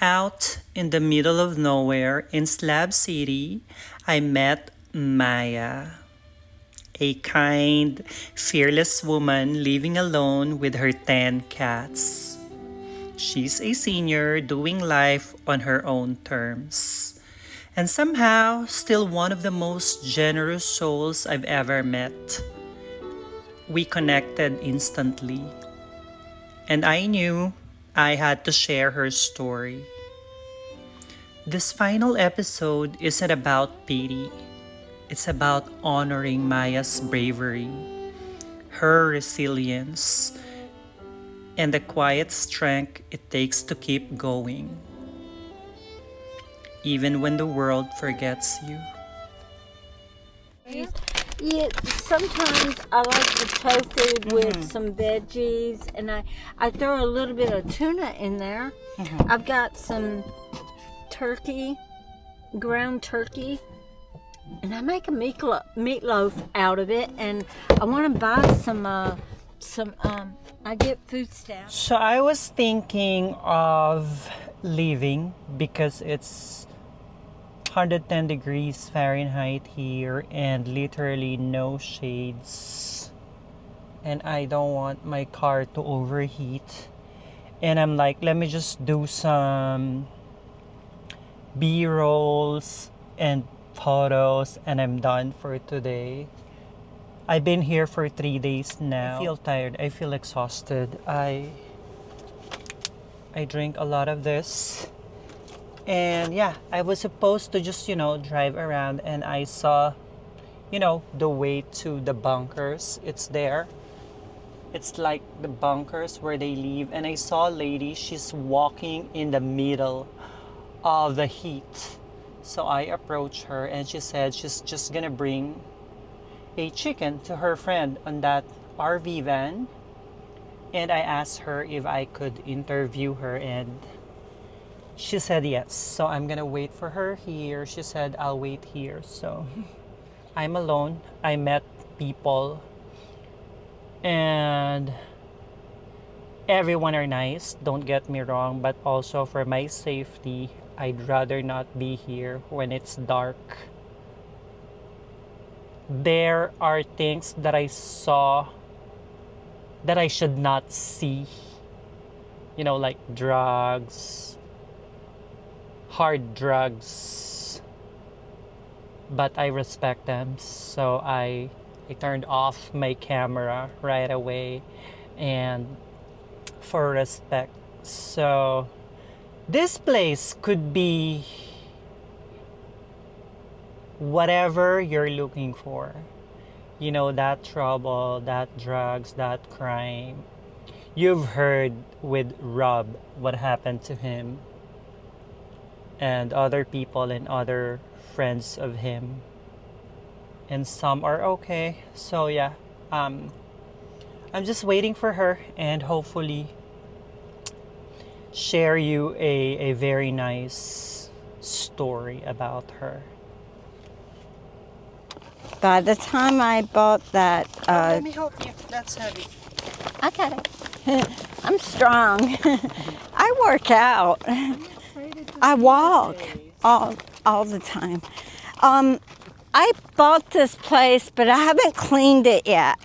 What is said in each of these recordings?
Out in the middle of nowhere in Slab City, I met Maya, a kind, fearless woman living alone with her 10 cats. She's a senior doing life on her own terms. And somehow, still one of the most generous souls I've ever met. We connected instantly. And I knew I had to share her story. This final episode isn't about pity. It's about honoring Maya's bravery, her resilience, and the quiet strength it takes to keep going, even when the world forgets you. Yeah, sometimes I like the tofu with some veggies, and I throw a little bit of tuna in there. I've got some turkey, ground turkey, and I make a meatloaf out of it. And I want to buy some. I get food stamps. So I was thinking of leaving because it's 110 degrees Fahrenheit here and literally no shades. And I don't want my car to overheat. And I'm like, let me just do some B-rolls and photos and I'm done for today. I've been here for 3 days now. I feel tired. I feel exhausted. I drink a lot of this. And yeah, I was supposed to just, drive around and I saw, the way to the bunkers. It's there. It's like the bunkers where they live. And I saw a lady, she's walking in the middle of the heat. So I approached her and she said she's just gonna bring a chicken to her friend on that RV van. And I asked her if I could interview her and she said yes. So I'm gonna wait for her here. She said I'll wait here. So I'm alone. I met people and everyone are nice, don't get me wrong, but also for my safety, I'd rather not be here when it's dark. There are things that I saw that I should not see. Like drugs, hard drugs. But I respect them, so I turned off my camera right away and for respect. So this place could be whatever you're looking for. That trouble, that drugs, that crime. You've heard with Rob what happened to him and other people and other friends of him. And some are okay. So yeah, I'm just waiting for her and hopefully share you a very nice story about her. By the time I bought that, Let me help you. That's heavy. I got it. I'm strong. I work out. I walk all the time. I bought this place, but I haven't cleaned it yet.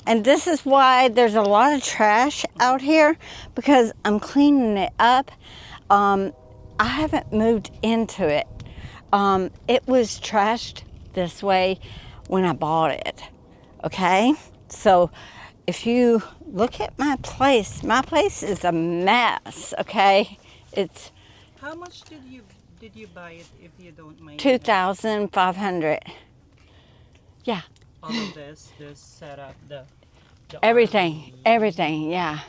And this is why there's a lot of trash out here, because I'm cleaning it up. I haven't moved into it. It was trashed this way when I bought it, okay? So if you look at my place is a mess, okay? It's How much did you buy it, if you don't mind? $2,500. Yeah. All of this setup, the Everything, yeah.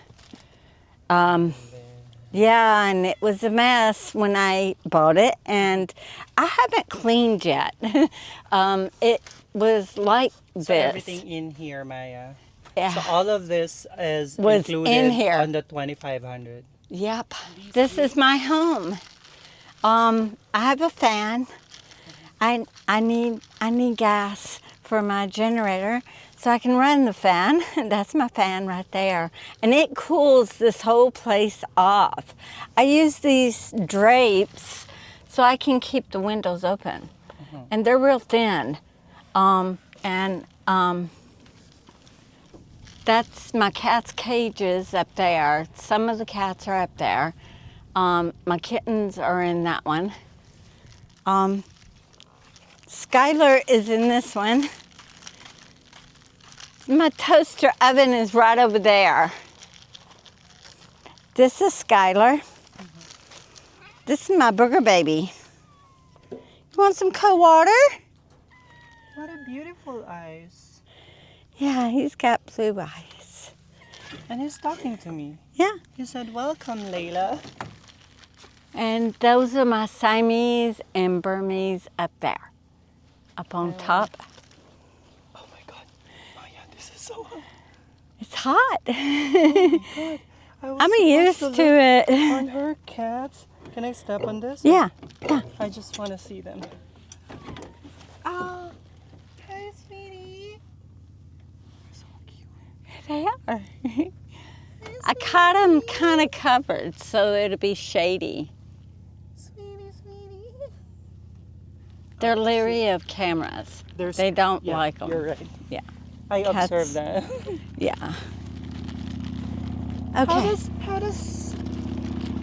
Yeah, and it was a mess when I bought it, and I haven't cleaned yet. It was like this. So everything in here, Maya. Yeah. So all of this was included in here. on the 2,500. Yep. This is my home. I have a fan. I need gas for my generator, so I can run the fan. That's my fan right there. And it cools this whole place off. I use these drapes so I can keep the windows open. And they're real thin. That's my cat's cages up there. Some of the cats are up there. My kittens are in that one. Skylar is in this one. My toaster oven is right over there. This is Skylar. This is my booger baby. You want some cold water? What a beautiful eyes. Yeah, he's got blue eyes. And he's talking to me. Yeah. He said, welcome, Layla. And those are my Siamese and Burmese up there, up on top. Oh my God. Oh yeah, this is so hot. It's hot. Oh my God. I'm used to it. On her cats. Can I step on this? Yeah. I just want to see them. Oh, hey, sweetie. So cute. They are. I caught them kind of covered so it'll be shady. Sweetie. They're leery of cameras. They don't like them. You're right. Yeah. I Cats. observed that. Yeah. Okay. How does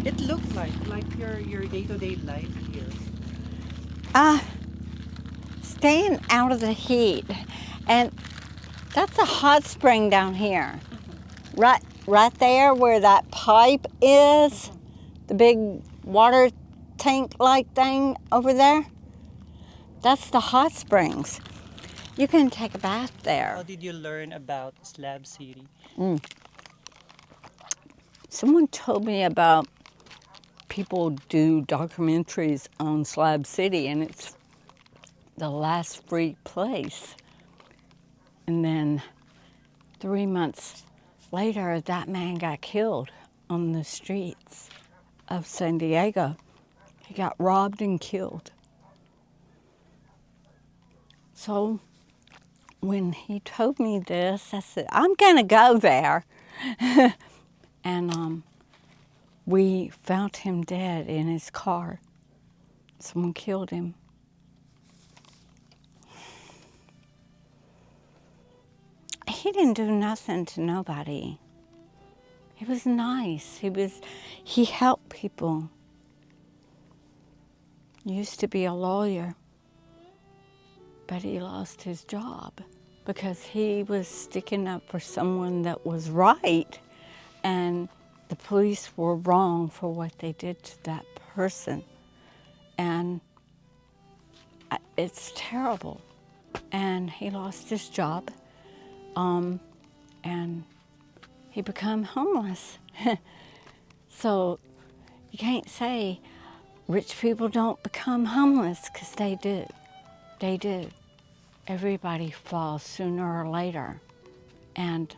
it look like your day-to-day life here? Staying out of the heat. And that's a hot spring down here. Right there where that pipe is, the big water tank-like thing over there, that's the hot springs. You can take a bath there. How did you learn about Slab City? Someone told me about people do documentaries on Slab City, and it's the last free place. And then 3 months later, that man got killed on the streets of San Diego. He got robbed and killed. So when he told me this, I said, I'm gonna go there. And we found him dead in his car. Someone killed him. He didn't do nothing to nobody. He was nice. He helped people. Used to be a lawyer, but he lost his job because he was sticking up for someone that was right, and the police were wrong for what they did to that person. And it's terrible. And he lost his job. And he became homeless. So you can't say rich people don't become homeless, because they do. They do. Everybody falls sooner or later. And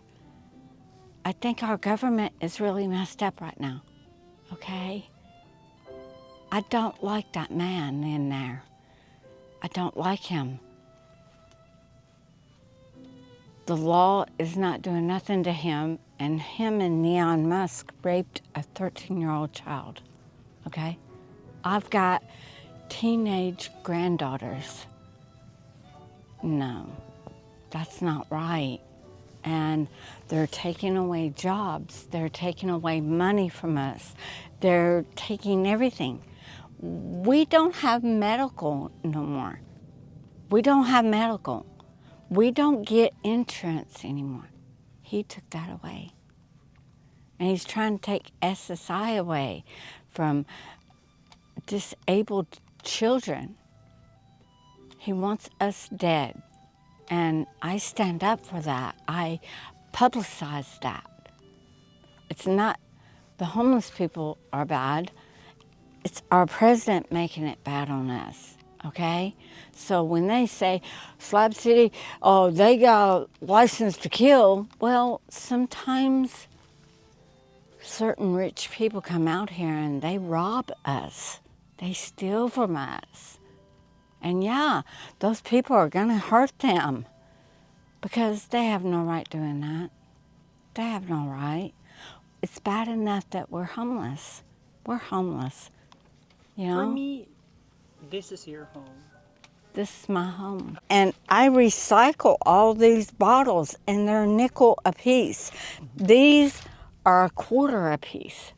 I think our government is really messed up right now, okay? I don't like that man in there. I don't like him. The law is not doing nothing to him, and him and Neon Musk raped a 13-year-old child, okay? I've got teenage granddaughters. No, that's not right. And they're taking away jobs. They're taking away money from us. They're taking everything. We don't have medical no more. We don't have medical. We don't get insurance anymore. He took that away. And he's trying to take SSI away from disabled children. He wants us dead. And I stand up for that. I publicize that. It's not the homeless people are bad. It's our president making it bad on us, okay? So when they say, Slab City, oh, they got license to kill, well, sometimes certain rich people come out here and they rob us. They steal from us. And yeah, those people are gonna hurt them. because they have no right doing that. They have no right. It's bad enough that we're homeless. We're homeless, you know? For me, this is your home. This is my home. And I recycle all these bottles, and they're nickel a piece. These are a quarter a piece.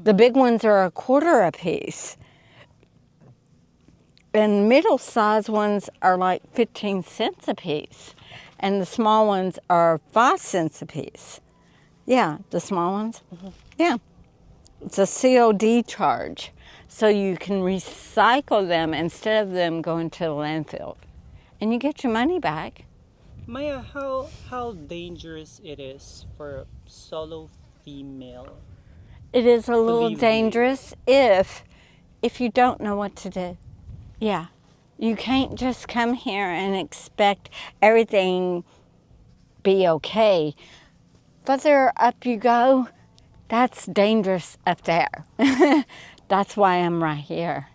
The big ones are a quarter a piece. And middle-sized ones are like 15 cents a piece. And the small ones are 5 cents a piece. Yeah, the small ones. Yeah. It's a COD charge. So you can recycle them instead of them going to the landfill. And you get your money back. Maya, how dangerous it is for a solo female? It is a little live dangerous if you don't know what to do. Yeah. You can't just come here and expect everything be okay. Further up you go, that's dangerous up there. That's why I'm right here.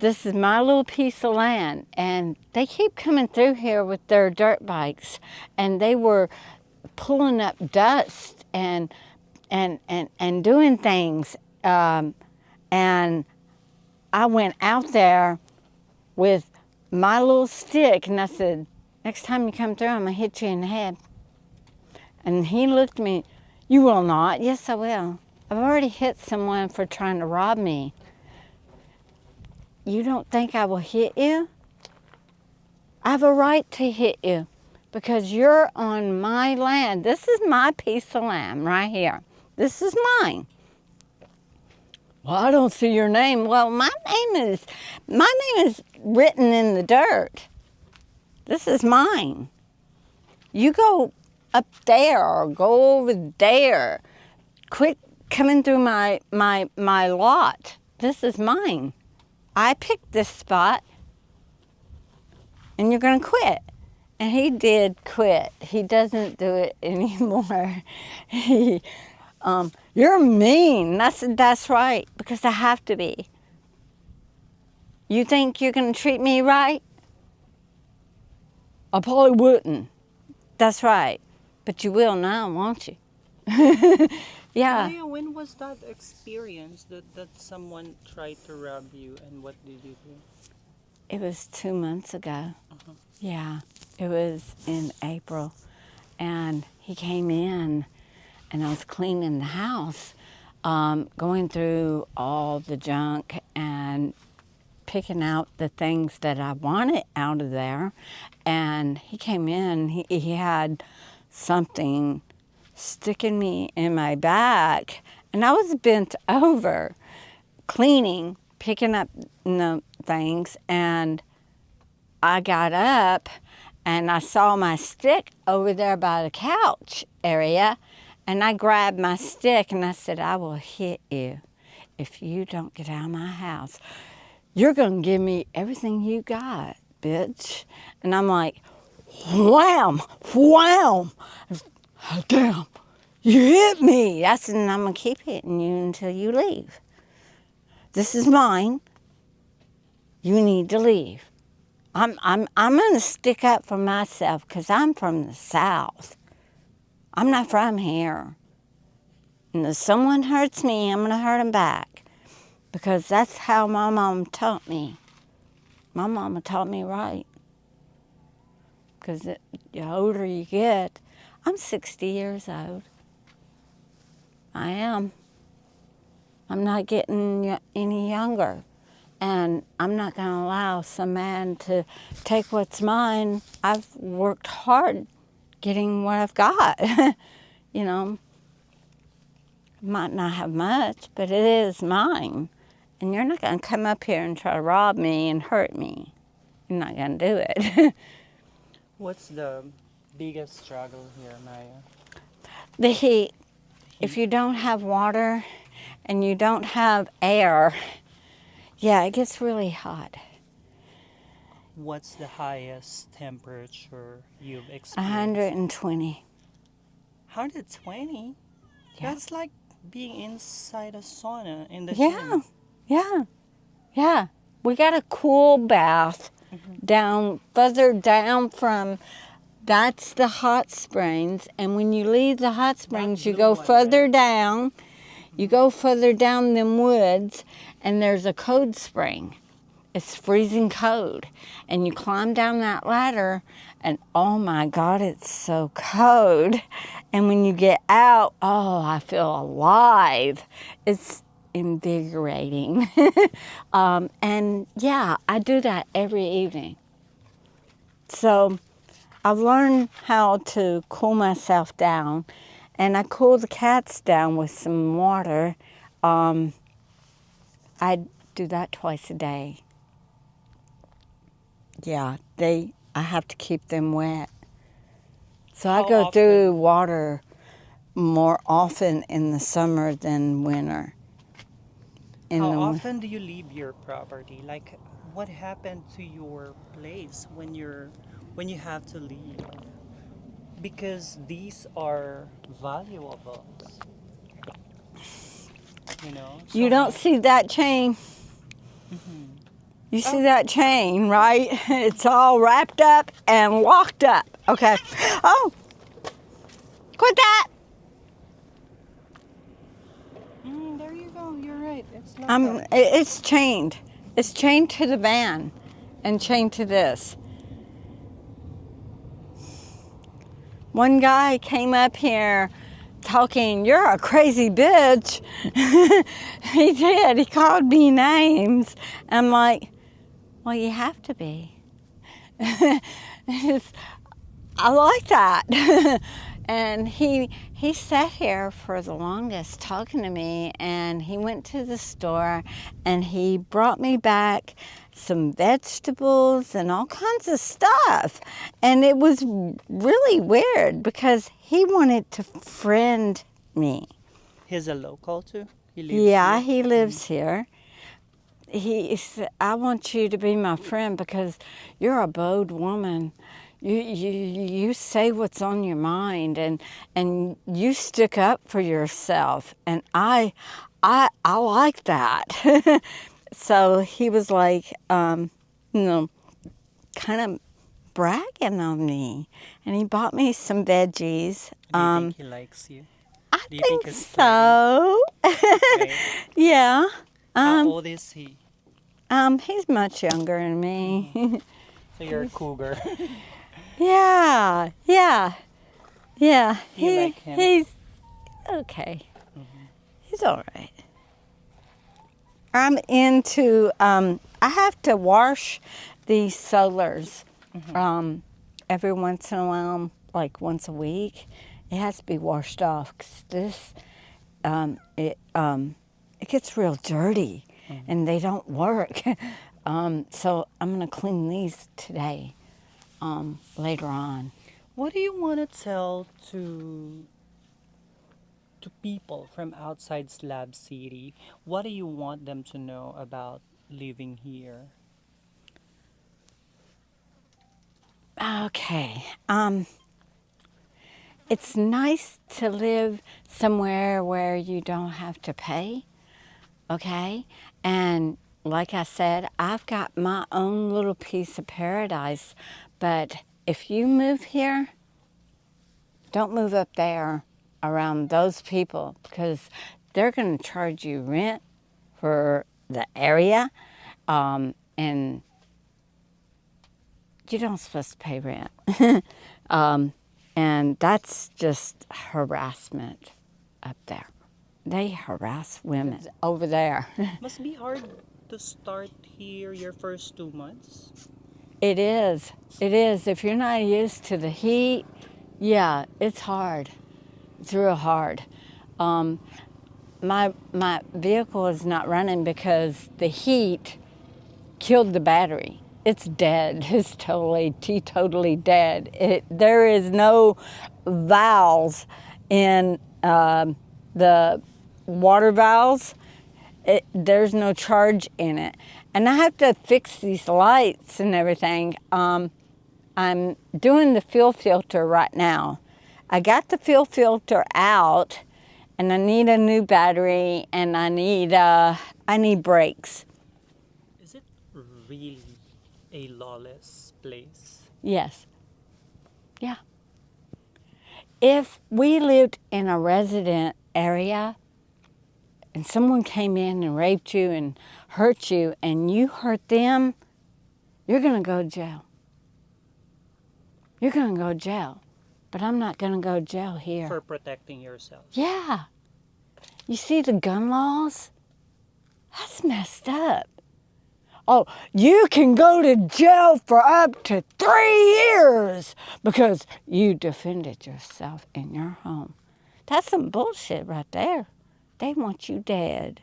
This is my little piece of land, and they keep coming through here with their dirt bikes, and they were pulling up dust and doing things. And I went out there with my little stick, and I said, next time you come through, I'm going to hit you in the head. And he looked at me, you will not? Yes, I will. I've already hit someone for trying to rob me. You don't think I will hit you? I have a right to hit you because you're on my land. This is my piece of land right here. This is mine. Well, I don't see your name. Well, my name is written in the dirt. This is mine. You go up there or go over there. Quit coming through my lot. This is mine. I picked this spot, and you're going to quit. And he did quit. He doesn't do it anymore. You're mean. That's right, because I have to be. You think you're going to treat me right? I probably wouldn't. That's right. But you will now, won't you? Yeah. Maya, when was that experience that someone tried to rob you, and what did you do? It was 2 months ago. Yeah, it was in April. And he came in, and I was cleaning the house, going through all the junk and picking out the things that I wanted out of there. And he came in, he had something sticking me in my back, and I was bent over cleaning, picking up things, and I got up and I saw my stick over there by the couch area, and I grabbed my stick and I said, I will hit you if you don't get out of my house. You're going to give me everything you got, bitch. And I'm like, wham, wham. Damn, you hit me. I said, and I'm going to keep hitting you until you leave. This is mine. You need to leave. I'm going to stick up for myself because I'm from the South. I'm not from here. And if someone hurts me, I'm going to hurt them back because that's how my mom taught me. My mama taught me right. Because the older you get, I'm 60 years old. I am. I'm not getting any younger. And I'm not going to allow some man to take what's mine. I've worked hard getting what I've got. You know, might not have much, but it is mine. And you're not going to come up here and try to rob me and hurt me. You're not going to do it. What's the biggest struggle here, Maya? The heat. If you don't have water and you don't have air, yeah, it gets really hot. What's the highest temperature you've experienced? 120. 120? Yeah. That's like being inside a sauna in the Yeah, gym. yeah, yeah. We got a cool bath down, further down from, that's the hot springs. And when you leave the hot springs, you blue go one, further right? down. You go further down them woods, and there's a cold spring. It's freezing cold. And you climb down that ladder, and oh my God, it's so cold. And when you get out, oh, I feel alive. It's invigorating. And yeah, I do that every evening. So I've learned how to cool myself down, and I cool the cats down with some water. I do that twice a day. Yeah, I have to keep them wet. So I How go through often? water more often in the summer than winter. How In the often do you leave your property? Like, what happened to your place when you have to leave? Because these are valuables, you know. You So don't how? see that chain? Mhm. You see Oh, that chain, right? It's all wrapped up and locked up. Okay. Oh, quit that. there you go. You're right. It's locked up. It's chained. It's chained to the van and chained to this. One guy came up here talking, "You're a crazy bitch." He did. He called me names. I'm like, well, you have to be. I like that. And he sat here for the longest talking to me, and he went to the store and he brought me back some vegetables and all kinds of stuff. And it was really weird because he wanted to friend me. He's a local too. He lives Yeah, here. he Mhm. lives here. He said, "I want you to be my friend because you're a bold woman. You say what's on your mind, and you stick up for yourself, and I like that." So he was like, you know, kind of bragging on me, and he bought me some veggies. Do you think he likes you? I Do you think think he's flirting? so. Right? Yeah. How Um, old is he? he's much younger than Mhm. me. So you're a cougar. Yeah, yeah, yeah. You like him? He's okay. Hmm. He's all right. I'm into. I have to wash these solars Hmm. um, every once in a while, like once a week. It has to be washed off because this it gets real dirty, Hmm. and they don't work. So I'm gonna clean these today. Later on. What do you want to tell to people from outside Slab City? What do you want them to know about living here? Okay. It's nice to live somewhere where you don't have to pay, okay? And like I said, I've got my own little piece of paradise, but if you move here, don't move up there around those people because they're going to charge you rent for the area, and you don't supposed to pay rent. um, and that's just harassment up there. They harass women over there. Must be hard to start here your first 2 months. It is. It is. If you're not used to the heat, yeah, it's hard. It's real hard. Um, my vehicle is not running because the heat killed the battery. It's dead. It's totally dead. There is no valves in the water valves. There's no charge in it. And I have to fix these lights and everything. I'm doing the fuel filter right now. I got the fuel filter out, and I need a new battery, and I need brakes. Is it really a lawless place. Yes. Yeah. If we lived in a resident area and someone came in and raped you and hurt you and you hurt them, you're going to go to jail. You're going to go to jail. But I'm not going to go to jail here. For protecting yourself. Yeah. You see the gun laws? That's messed up. Oh, you can go to jail for up to 3 years because you defended yourself in your home. That's some bullshit right there. They want you dead.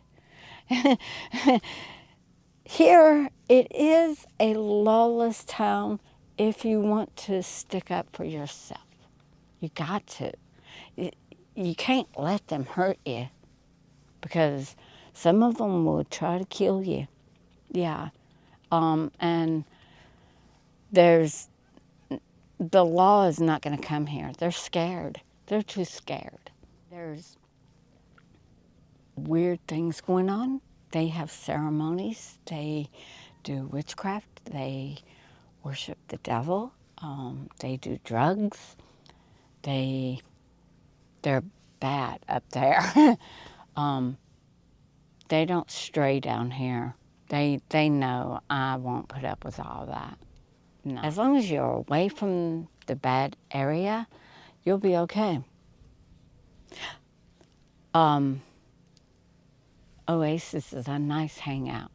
Here, it is a lawless town if you want to stick up for yourself. You got to. You can't let them hurt you because some of them will try to kill you. Yeah. And the law is not going to come here. They're scared. They're too scared. There's weird things going on. They have ceremonies. They do witchcraft. They worship the devil. They do drugs. They're bad up there. They don't stray down here. They know I won't put up with all that. No. As long as you're away from the bad area, you'll be okay. Oasis is a nice hangout.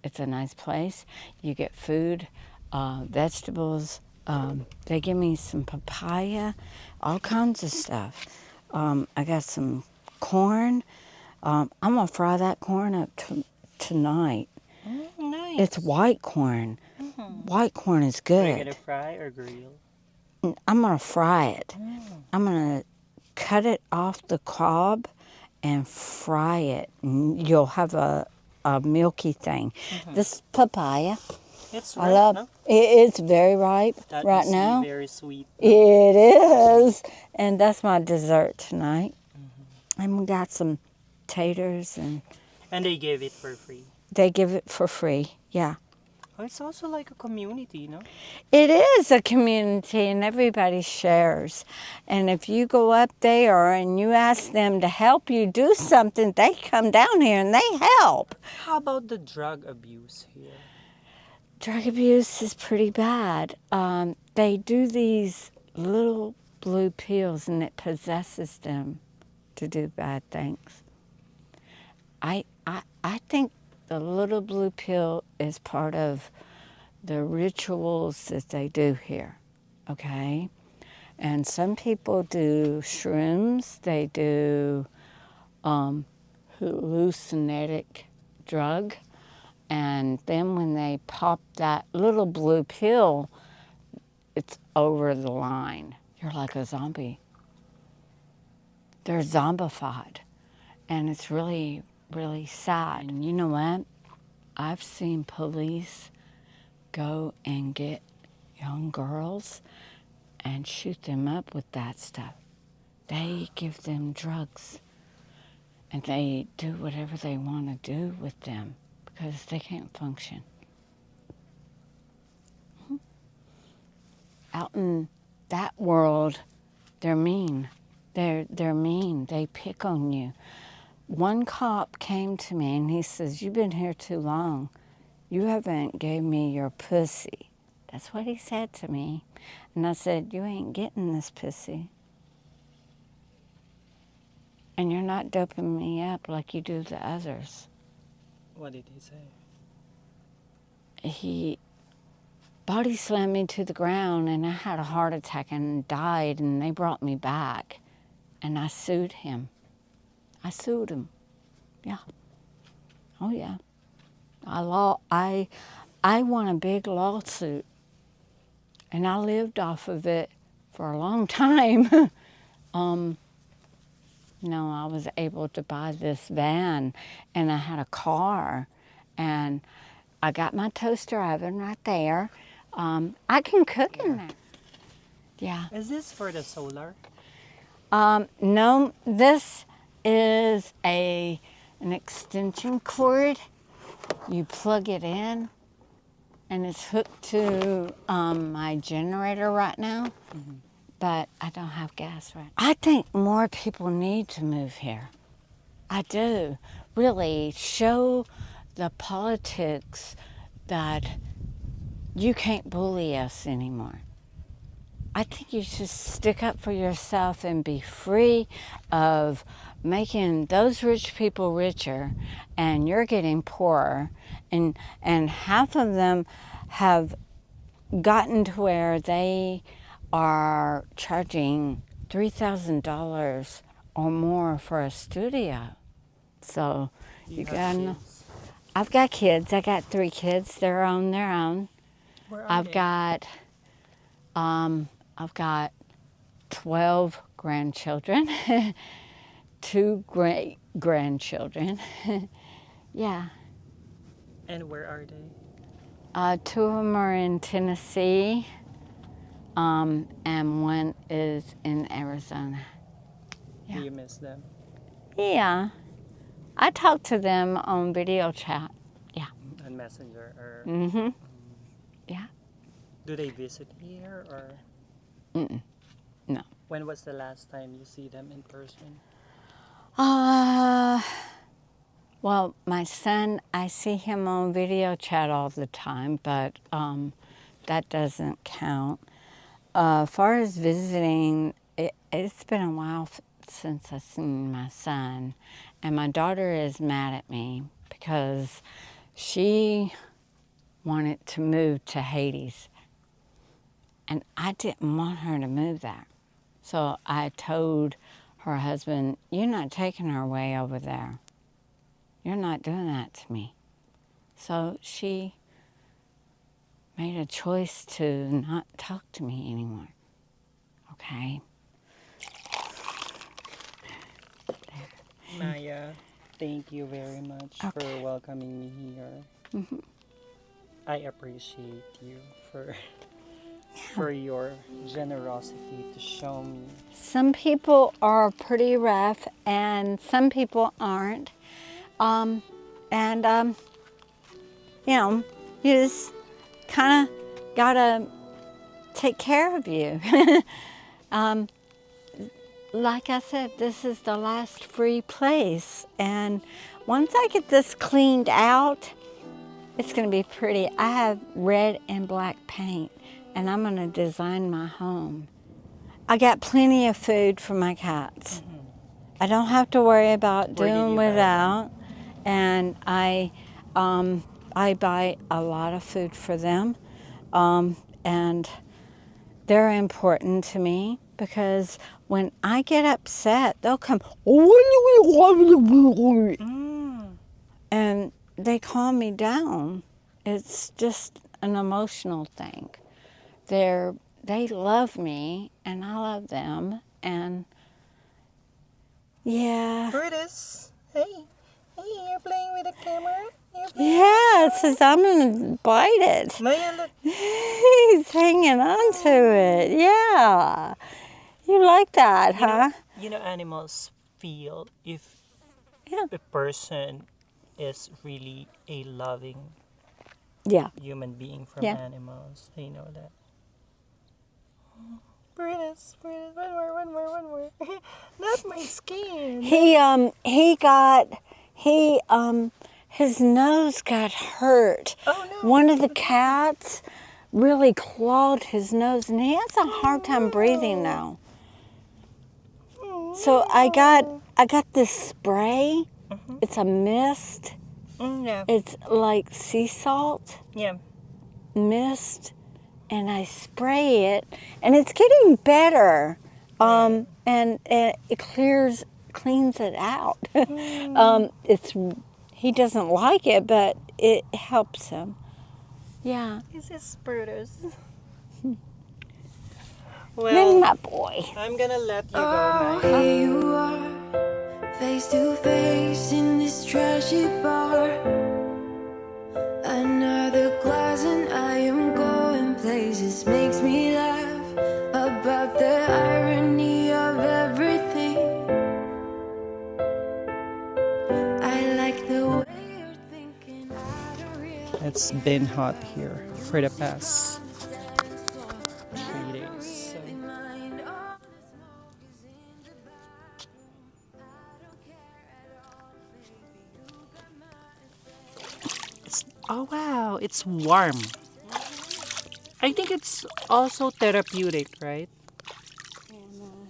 It's a nice place. You get food, vegetables. They give me some papaya, all kinds of stuff. I got some corn. I'm going to fry that corn up tonight. Nice. It's white corn. White corn is good. Are you going to fry or grill? I'm going to fry it. I'm going to cut it off the cob and fry it. And you'll have a milky thing. This papaya, It's I ripe, love. no? It's very ripe That right must now. Be very sweet. It is, and that's my dessert tonight. And we got some taters, and they gave it for free. they give it for free. Yeah. Oh, it's also like a community, no? It is a community and everybody shares. And if you go up there and you ask them to help you do something, they come down here and they help. How about the drug abuse here? Drug abuse is pretty bad. They do these little blue pills and it possesses them to do bad things. I think the little blue pill is part of the rituals that they do here, okay? And some people do shrooms, they do hallucinatic drug, and then when they pop that little blue pill, it's over the line. You're like a zombie. They're zombified, and it's really, really sad. And you know what? I've seen police go and get young girls and shoot them up with that stuff. They give them drugs and they do whatever they want to do with them because they can't function. Out in that world, they're mean. They're mean. They pick on you. One cop came to me and he says, "You've been here too long. You haven't gave me your pussy." That's what he said to me. And I said, "You ain't getting this pussy. And you're not doping me up like you do the others." What did he say? He body slammed me to the ground and I had a heart attack and died and they brought me back. And I sued him. I sued him. Yeah. Oh yeah. I won a big lawsuit, and I lived off of it for a long time. I was able to buy this van, and I had a car, and I got my toaster oven right there. I can cook in there. Yeah. Is this for the solar? No, this is an extension cord. You plug it in and it's hooked to my generator right now, but I don't have gas right now. I think more people need to move here. I do. Really show the politics that you can't bully us anymore. I think you should stick up for yourself and be free of making those rich people richer and you're getting poorer. And half of them have gotten to where they are charging $3,000 or more for a studio. So you gotta know. I've got kids. I got 3 kids. They're on their own. Where are I've they? got 12 grandchildren, 2 great grandchildren. Yeah. And where are they? 2 of them are in Tennessee, and 1 is in Arizona. Do Yeah. you miss them? Yeah. I talk to them on video chat. On Messenger or Mm-hmm. Yeah. do they visit here or No. when was the last time you see them in person? Well, my son, I see him on video chat all the time, but that doesn't count. Far as visiting, it's been a while since I've seen my son, and my daughter is mad at me because she wanted to move to Hades, and I didn't want her to move there. So I told her husband, "You're not taking her way over there. You're not doing that to me." So she made a choice to not talk to me anymore. Okay? Maya, thank you very much for welcoming me here. I appreciate you for your generosity to show me. Some people are pretty rough and some people aren't. You just kind of gotta take care of you. Like I said, this is the last free place. And once I get this cleaned out, it's gonna be pretty. I have red and black paint and I'm gonna design my home. I got plenty of food for my cats. I don't have to worry about Where did doing you buy them? without. And I buy a lot of food for them. And they're important to me because when I get upset, they'll come and they calm me down. It's just an emotional thing. They love me and I love them, and yeah. Brutus, hey, you're playing with the camera? Yeah, it says I'm gonna bite it. Maya, look. He's hanging on to it. Yeah. You like that, huh? You know, animals feel if Yeah. a person is really a loving Yeah. human being from Yeah. animals. They know that. Brutus, one more. Not my skin. His nose got hurt. Oh no. One of the cats really clawed his nose and he has a hard time breathing now. So I got this spray. It's a mist. Yeah. It's like sea salt Yeah. mist, and I spray it, and it's getting better. And it cleans it out. He doesn't like it, but it helps him. Yeah. This is Brutus. Then Well, my boy. I'm gonna let you go, Oh, Maya. here you are, face to face in this trashy bar. Another glass and I am going places. Makes me laugh about the irony of everything. I like the way you're thinking. I don't realize It's been hot here for the past 3 days. So. Oh wow, it's warm. I think it's also therapeutic, right? And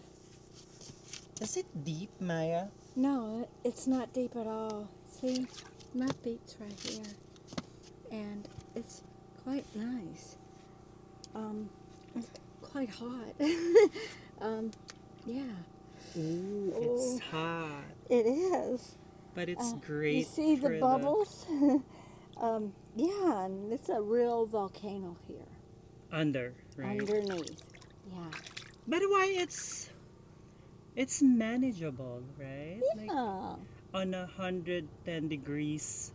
Is it deep, Maya? no, it's not deep at all. See, my feet's right here, and it's quite nice. It's quite hot. Yeah. Ooh, it's hot. It is. But it's You great see the for bubbles? Yeah, and it's a real volcano here under, right? underneath. Yeah. But why it's manageable, right? Like Yeah. on 110 degrees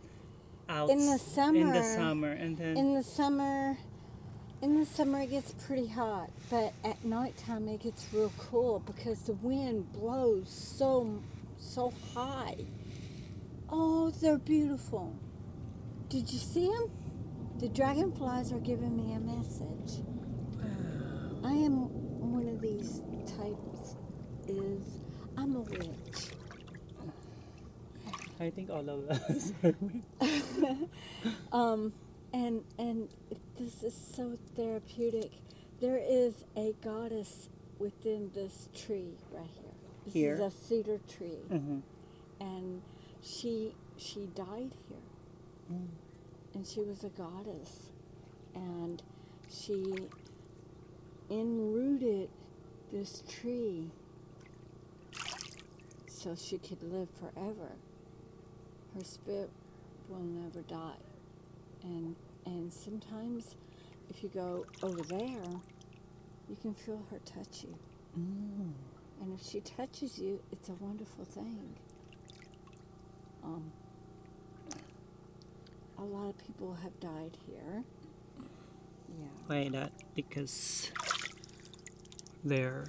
out In the summer. in the summer, and then In the summer it gets pretty hot, but at nighttime it gets real cool because the wind blows so high. Oh, they're beautiful. Did you see them? The dragonflies are giving me a message. I am one of these types. I'm a witch. I think all of us. And this is so therapeutic. There is a goddess within this tree right here. This Here? is a cedar tree, Mhm. and she died here, and she was a goddess, and she enrooted this tree so she could live forever. Her spirit will never die. And sometimes if you go over there, you can feel her touch you. And if she touches you, it's a wonderful thing. A lot of people have died here. Yeah. Why not? Because they're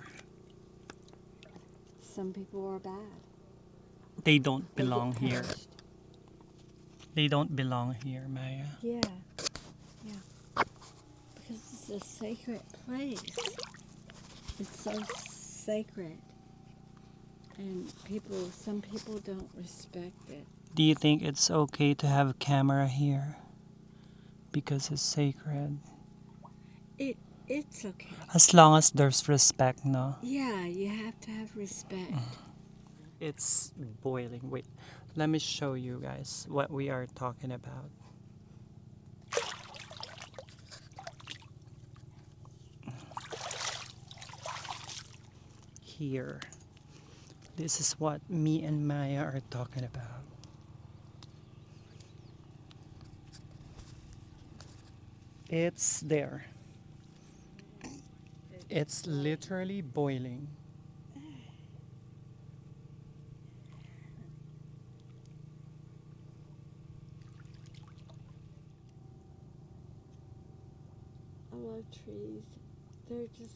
Some people are bad. they don't They get belong here. punished. They don't belong here, Maya. Yeah. Because it's a sacred place. It's so sacred. And some people don't respect it. Do you think it's okay to have a camera here? Because it's sacred. It's okay. As long as there's respect, no? Yeah, you have to have respect. It's boiling. Wait, let me show you guys what we are talking about. Here. This is what me and Maya are talking about. It's there. It's literally boiling. I love trees. There are just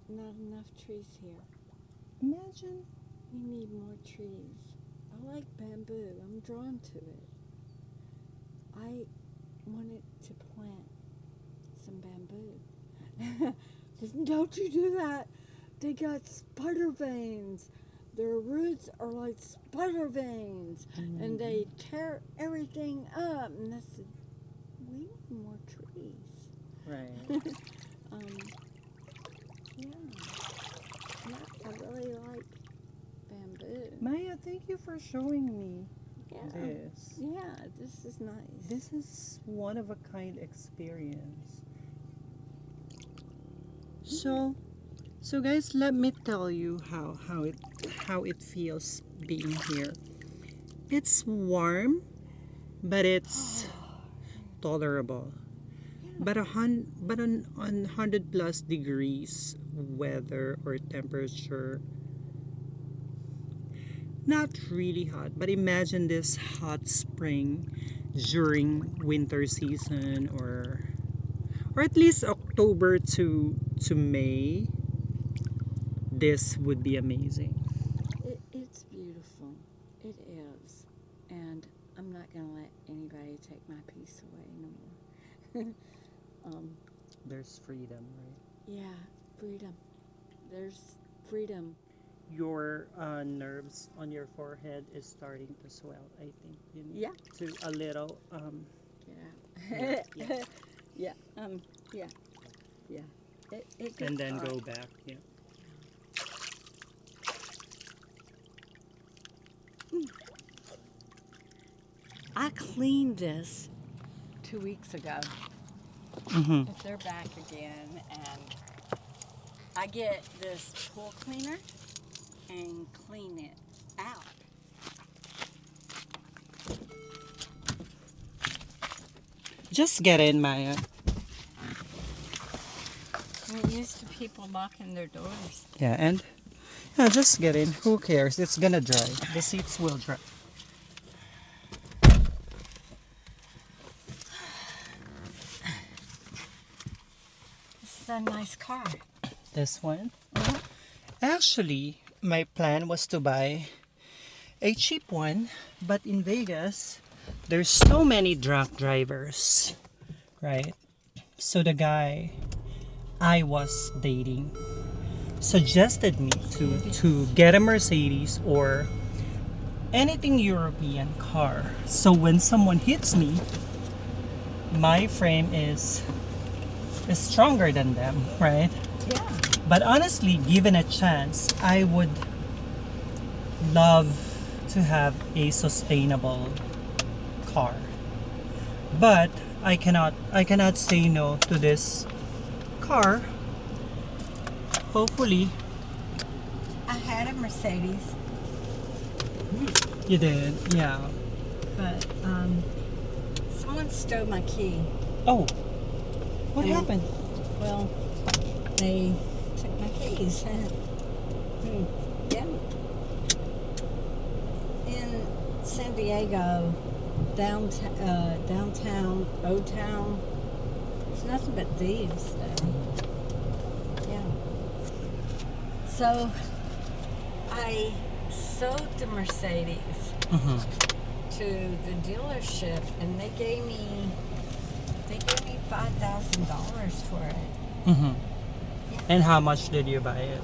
not enough trees here. Imagine. We need more trees. I like bamboo. I'm drawn to it. I wanted to plant some bamboo. Don't you do that. They got spider veins. Their roots are like spider veins. And they tear everything up. And I said, we need more trees. Right. Yeah. I really like bamboo. Maya, thank you for showing me Yeah. this. Yeah, this is nice. This is one of a kind experience. So guys, let me tell you how it feels being here. It's warm, but it's tolerable. But on 100+ degrees weather or temperature, not really hot, but imagine this hot spring during winter season, or at least October to May. This would be amazing. It's beautiful. It is. And I'm not going to let anybody take my peace away no more. There's freedom, right? Yeah, freedom. There's freedom. Your nerves on your forehead is starting to swell. I think you need Yeah. to a little Get yeah, out. Yeah. Yeah. Yeah. It and gets then hard. go back. Yeah. I cleaned this 2 weeks ago. Mm-hmm. If they're back again, and I get this pool cleaner and clean it out. Just get in, Maya. I'm used to people locking their doors. Yeah, and yeah, just get in. Who cares? It's gonna dry. The seats will dry. This is a nice car. This one? Actually, my plan was to buy a cheap one, but in Vegas, there's so many drunk drivers, right? So the guy I was dating suggested me to get a Mercedes or anything European car. So when someone hits me, my frame is stronger than them, right? Yeah. But honestly, given a chance, I would love to have a sustainable car. But I cannot say no to this car. Hopefully, I had a Mercedes, you did. Yeah. but someone stole my key. Oh, what And- happened? Well, they took my keys. Yeah. In San Diego, downtown, Old Town, there's nothing but thieves there. Yeah. So I sold the Mercedes Mm-hmm. to the dealership, and they gave me $5,000 for it. Mm-hmm. And how much did you buy it?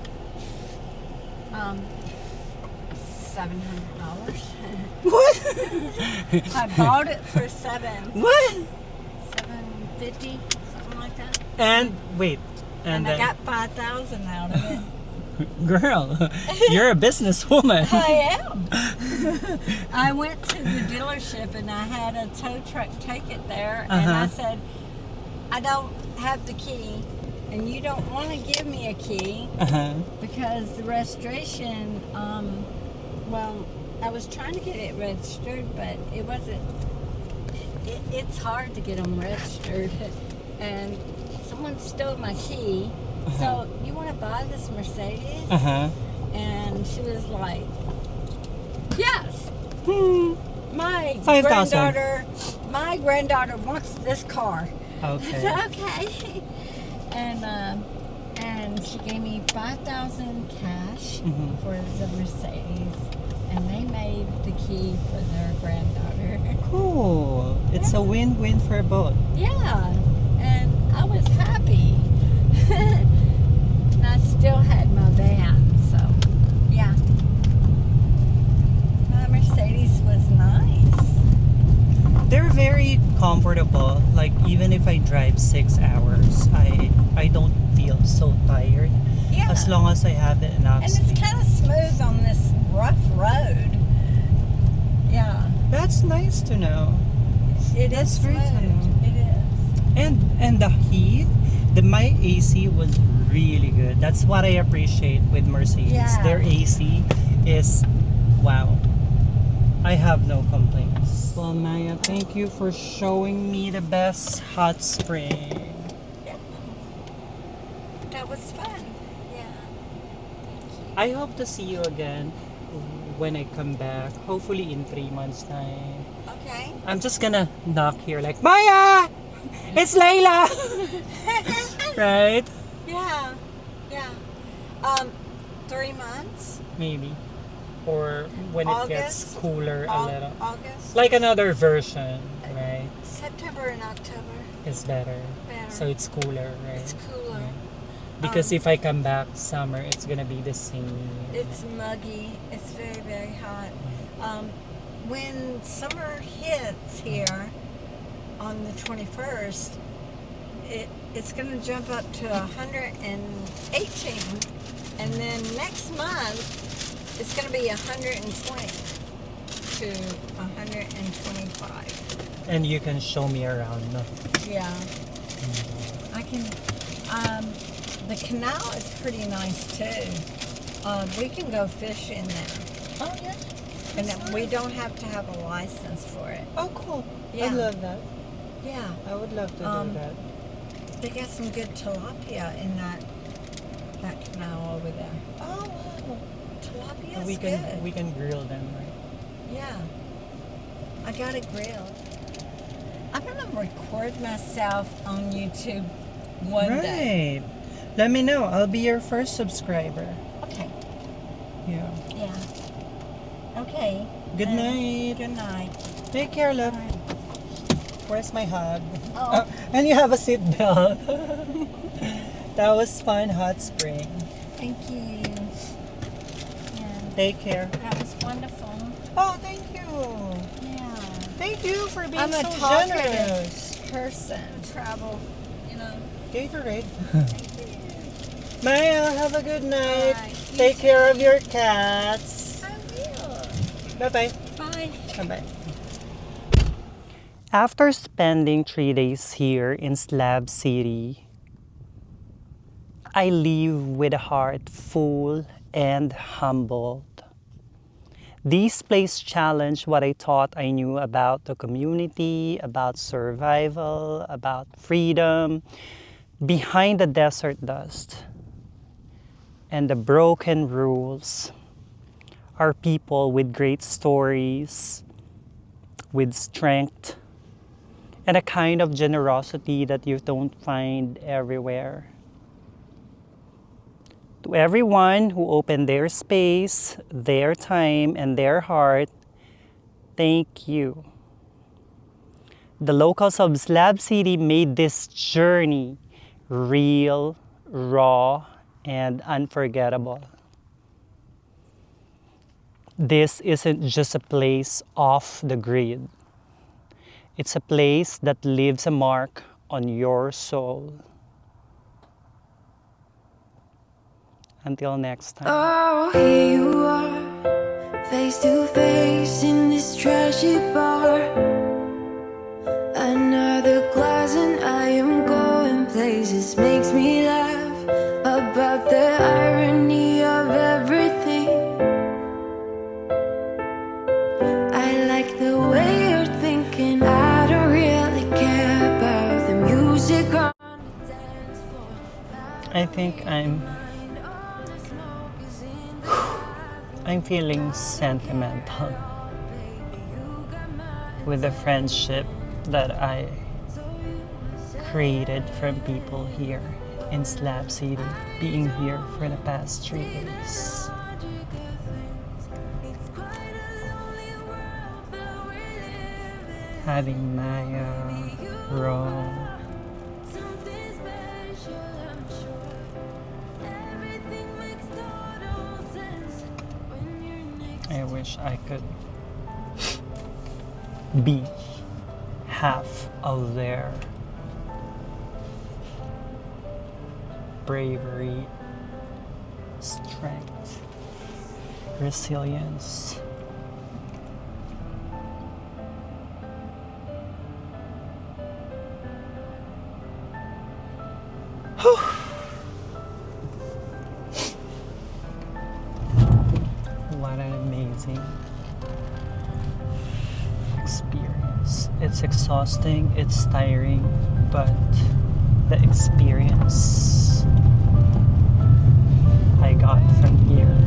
$700. What? I bought it for What? $750, something like that. And wait, And I then, got 5,000 out of it. girl, you're a businesswoman. I am. I went to the dealership and I had a tow truck take it there, and I Uh-huh. said, I don't have the key, and you don't want to give me a key Uh-huh. because the registration, well, I was trying to get it registered, but it wasn't, it's hard to get them registered, and someone stole my key. So, you want to buy this Mercedes? Uh-huh. And she was like, yes, Hmm. my 5,000. granddaughter wants this car. I Okay. said, okay. And she gave me 5,000 cash Mhm. for the Mercedes, and they made the key for their granddaughter. Cool. It's a win-win for both. Yeah, and I was happy. And I still had my van, so yeah. My Mercedes was nice. They're very comfortable. Like even if I drive 6 hours, I don't feel so tired Yeah. as long as I have enough And sleep. it's kind of smooth on this rough road. Yeah, That's nice to know. it That's is great to smooth. know. It is. And the heat, my AC was really good. That's what I appreciate with Mercedes. Yeah. Their AC is wow. I have no complaints. Well, Maya, thank you for showing me the best hot spring. That was fun. Yeah. I hope to see you again when I come back. Hopefully in 3 months' time. Okay. I'm just gonna knock here like, Maya! It's Layla! Right? Yeah. Yeah. 3 months. Maybe. Or when it gets August? cooler a little. August. Like another version. right? September and October. It's better. Better. So it's cooler, right? It's cooler. Yeah. Because if I come back summer, it's gonna be the same. It's muggy. It's very, very hot. When summer hits here on the 21st, it's going to jump up to 118, and then next month it's going to be 120 to 125. And you can show me around, no? Yeah. I can. The canal is pretty nice too. We can go fish in there. Oh yeah. And we don't have to have a license for it. Oh cool. Yeah. I love that. Yeah. I would love to do that. They got some good tilapia in that canal over there. Oh wow. Tilapia's We good. can grill them, right? Yeah. I got a grill. I'm gonna record myself on YouTube one day. Right. Let me know. I'll be your first subscriber. Okay. Yeah. Yeah. Okay. Good night. Good night. Take care, love. All right. Where's my hug? Oh. And you have a seat belt. That was fun, hot spring. Thank you. Yeah. Take care. That was wonderful. Oh, thank you. Yeah. Thank you for being I'm a so talkative generous. person. Travel, you know. Gatorade. Thank you. Maya, have a good night. Bye. You Take too. care of your cats. I will. Bye-bye. Bye. Bye-bye. After spending 3 days here in Slab City, I leave with a heart full and humbled. This place challenged what I thought I knew about the community, about survival, about freedom, behind the desert dust and the broken rules are people with great stories, with strength, and a kind of generosity that you don't find everywhere. To everyone who opened their space, their time, and their heart, thank you. The locals of Slab City made this journey real, raw, and unforgettable. This isn't just a place off the grid. It's a place that leaves a mark on your soul. Until next time. Oh, here you are, face to face in this trashy bar. Another glass and I am going places. Makes me laugh about the irony of everything. I like the way you're thinking. I don't really care about the music on the dance floor. I think I'm feeling sentimental with the friendship that I created from people here in Slab City, being here for the past 3 days. Having Maya, Ro, I wish I could be half of their bravery, strength, resilience. What an amazing experience. It's exhausting, it's tiring, but the experience I got from here